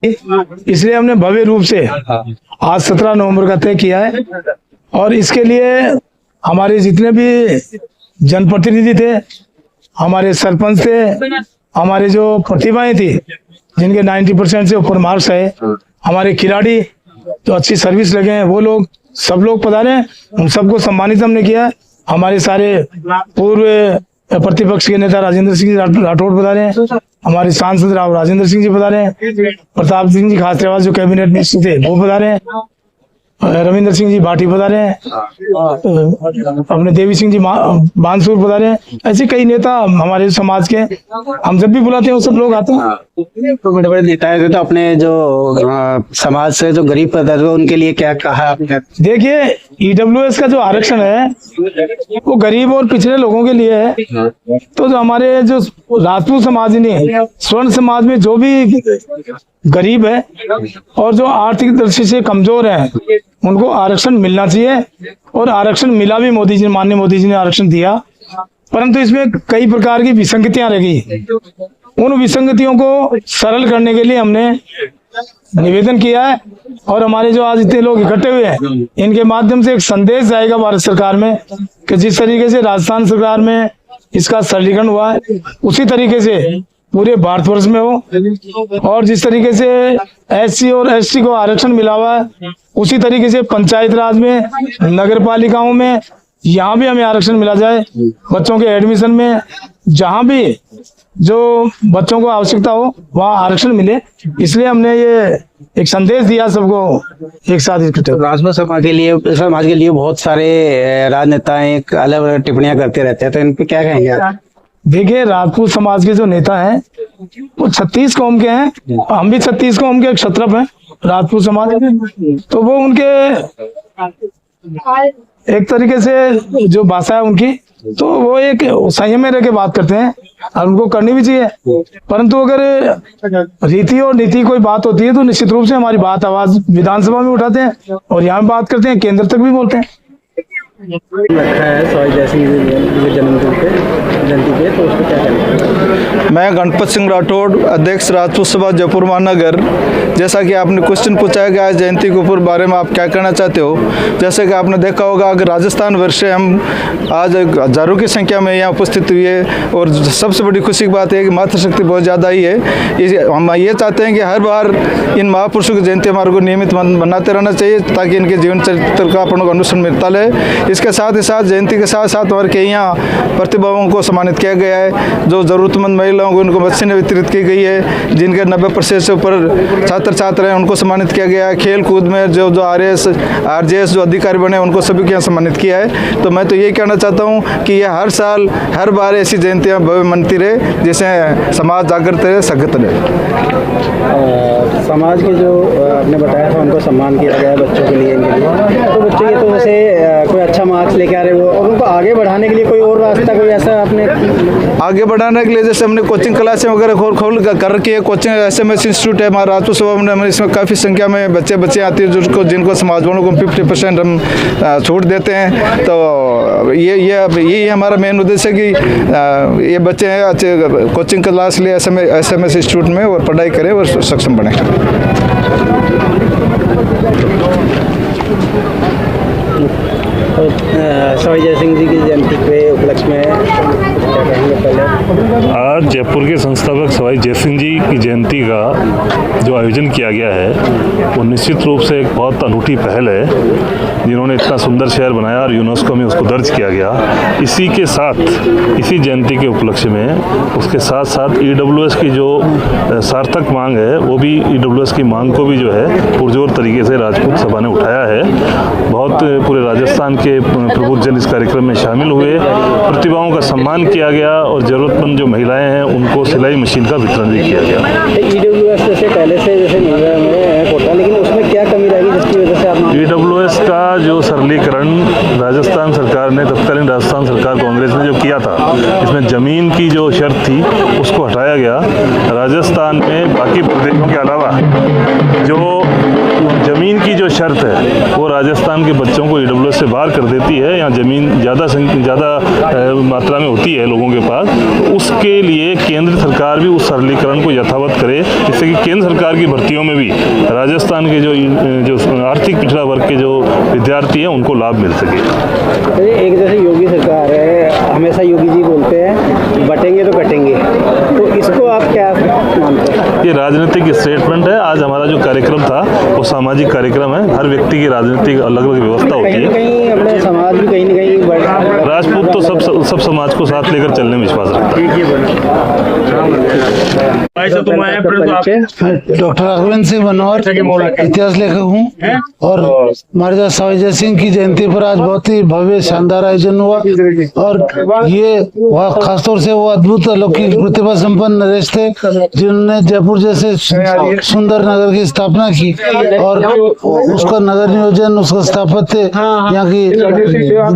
इसलिए हमने भव्य रूप से आज 17 नवंबर का तय किया है। और इसके लिए हमारे जितने भी जनप्रतिनिधि थे, हमारे सरपंच थे, हमारे जो प्रतिभाएं थी जिनके 90% से ऊपर मार्क्स है, हमारे खिलाड़ी जो अच्छी सर्विस लगे हैं, वो लोग सब लोग पधारे हैं। उन सबको सम्मानित हमने किया है। हमारे सारे पूर्व प्रतिपक्ष के नेता राजेंद्र सिंह राठौड़ पधारे हैं, हमारे सांसद राव राजेंद्र सिंह जी पधारे हैं, प्रताप सिंह जी खासरेवास जो कैबिनेट मिनिस्टर थे वो पधारे हैं, रविंद्र सिंह जी भाटी पधारे हैं, अपने देवी सिंह जी बांसुर पधारे हैं। ऐसे कई नेता हमारे समाज के, हम जब भी बुलाते हैं वो सब लोग आते हैं। तो बड़े बड़े नेता थे, तो अपने जो समाज से जो गरीब पदार्थ उनके लिए क्या कहा आपने? देखिए, ईडब्ल्यूएस का जो आरक्षण है वो गरीब और पिछड़े लोगों के लिए है। तो जो हमारे जो राजपूत समाज ने, स्वर्ण समाज में जो भी गरीब है और जो आर्थिक दृष्टि से कमजोर है, उनको आरक्षण मिलना चाहिए। और आरक्षण मिला भी, मोदी जी, माननीय मोदी जी ने आरक्षण दिया, परंतु इसमें कई प्रकार की विसंगतियां रह गई। उन विसंगतियों को सरल करने के लिए हमने निवेदन किया है। और हमारे जो आज इतने लोग इकट्ठे हुए हैं, इनके माध्यम से एक संदेश जाएगा भारत सरकार में कि जिस तरीके से राजस्थान सरकार में इसका सरलीकरण हुआ है, उसी तरीके से पूरे भारतवर्ष में हो। और जिस तरीके से एससी और एसटी को आरक्षण मिला हुआ है, उसी तरीके से पंचायत राज में, नगर पालिकाओं में, यहाँ भी हमें आरक्षण मिला जाए। बच्चों के एडमिशन में जहाँ भी जो बच्चों को आवश्यकता हो वहाँ आरक्षण मिले, इसलिए हमने ये एक संदेश दिया सबको एक साथ इकट्ठे। राजपूत समाज के लिए बहुत सारे राजनेताएं अलग अलग टिप्पणियां करते रहते हैं, तो इन पे क्या कहेंगे आप? देखिए, राजपूत समाज के जो नेता हैं वो 36 कौम के हैं। हम भी 36 कौम के क्षत्रप हैं, राजपूत समाज। तो वो उनके एक तरीके से जो भाषा है उनकी, तो वो एक संयम में रह के बात करते हैं और उनको करनी भी चाहिए। परंतु अगर रीति और नीति कोई बात होती है तो निश्चित रूप से हमारी बात आवाज विधानसभा में उठाते हैं और यहाँ बात करते हैं, केंद्र तक भी बोलते हैं। सवाई जयसिंह जन्मदिन पे जयंती पे, तो उसको क्या करेंगे? मैं गणपत सिंह राठौड़, अध्यक्ष राजपूत सभा जयपुर महानगर। जैसा कि आपने क्वेश्चन पूछा है कि आज जयंती के ऊपर बारे में आप क्या कहना चाहते हो, जैसे कि आपने देखा होगा कि राजस्थान वर्ष से हम आज हजारों की संख्या में यहाँ उपस्थित हुए है। और सबसे बड़ी खुशी की बात है कि मातृशक्ति बहुत ज़्यादा ही है। हम ये चाहते हैं कि हर बार इन महापुरुषों की जयंती हमारे को नियमित बनाते रहना चाहिए, ताकि इनके जीवन चरित्र का अपन को अनुसरण मिलता रहे। इसके साथ ही साथ जयंती के साथ साथ हमारे कई यहाँ प्रतिभाओं को सम्मानित किया गया है। जो ज़रूरतमंद महिलाओं को उनको मशीनें वितरित की गई है, जिनके 90% से ऊपर छात्र छात्र हैं उनको सम्मानित किया गया है। खेल कूद में जो RS RJS जो अधिकारी बने उनको सभी को यहाँ सम्मानित किया है। तो मैं तो ये कहना चाहता हूँ कि ये हर साल हर बार ऐसी जयंतियाँ भव्य मनती रहे, जिससे समाज जागृत रहे, सशक्त रहे। समाज के जो आपने बताया था उनको सम्मान किया गया है बच्चों के लिए, इनके लिए तो बच्चे ये तो वैसे कोई अच्छा मार्क्स लेके आ रहे हो, और उनको आगे बढ़ाने के लिए कोई और रास्ता कोई ऐसा आपने आगे बढ़ाने के लिए जैसे हमने कोचिंग क्लासें वगैरह खोल कर रखी है। कोचिंग SMS इंस्टीट्यूट है हमारा राजपूत सभा में, इसमें काफ़ी संख्या में बच्चे आती है जिनको समाज वालों को 50% हम छूट देते हैं। तो ये हमारा मेन उद्देश्य है कि ये बच्चे हैं अच्छे कोचिंग क्लास लिए SMS इंस्टीट्यूट में और पढ़ाई करें और सक्षम बने। सवाई जयसिंह जी की जयंती के उपलक्ष्य में क्या कहेंगे पहले? आज जयपुर के संस्थापक सवाई जयसिंह जी की जयंती का जो आयोजन किया गया है वो निश्चित रूप से एक बहुत अनूठी पहल है, जिन्होंने इतना सुंदर शहर बनाया और यूनेस्को में उसको दर्ज किया गया। इसी के साथ इसी जयंती के उपलक्ष्य में उसके साथ साथ EWS की जो सार्थक मांग है, वो भी EWS की मांग को भी जो है पुरजोर तरीके से राजपूत सभा ने उठाया है। बहुत पूरे राजस्थान के प्रबुद्ध जन इस कार्यक्रम में शामिल हुए, प्रतिभाओं का सम्मान किया गया और ज़रूरतमंद जो महिलाएं हैं उनको सिलाई मशीन का वितरण भी किया गया। EWS जैसे पहले से जैसे मिल रहा है कोटा, लेकिन उसमें क्या कमी रहेगी जिसकी वजह से आप? EWS का जो सरलीकरण राजस्थान सरकार ने, तत्कालीन राजस्थान सरकार कांग्रेस ने जो किया था, इसमें ज़मीन की जो शर्त थी उसको हटाया गया। राजस्थान में बाकी प्रदेशों के अलावा जो ज़मीन की जो शर्त है वो राजस्थान के बच्चों को ईडब्ल्यूएस से बाहर कर देती है। यहाँ ज़मीन ज़्यादा मात्रा में होती है लोगों के पास, उसके लिए केंद्र सरकार भी उस सरलीकरण को यथावत करे, जिससे कि केंद्र सरकार की भर्तियों में भी राजस्थान के जो आर्थिक पिछड़ा वर्ग के जो विद्यार्थी हैं उनको लाभ मिल सके। एक जैसे योगी सरकार है, हमेशा योगी जी बोलते हैं बटेंगे तो कटेंगे, तो इसको आप क्या मानते हैं? ये राजनीतिक स्टेटमेंट है। आज हमारा जो कार्यक्रम था वो सामाजिक कार्यक्रम है। हर व्यक्ति की राजनीतिक अलग अलग व्यवस्था होती है। कहीं अपने समाज भी कहीं न कहीं राजपूत तो सब समाज को साथ लेकर चलने में विश्वास रखता है। डॉक्टर राघवेंद्र सिंह बनौर, इतिहास लेखक हूँ, और हमारे साथ सवाई जय सिंह की जयंती पर आज बहुत ही भव्य शानदार आयोजन हुआ। और ये खासतौर से वो अद्भुत अलौकिक प्रतिभा संपन्न नरेश थे जिन्होंने जयपुर जैसे सुंदर नगर की स्थापना की, और उसका नगर नियोजन, उसका स्थापत्य, यहाँ की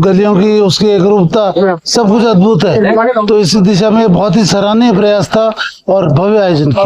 गलियों की उसकी एकरूपता, सब कुछ अद्भुत है। तो इस दिशा में बहुत ही सराहनीय प्रयास था और भव्य आयोजन किया।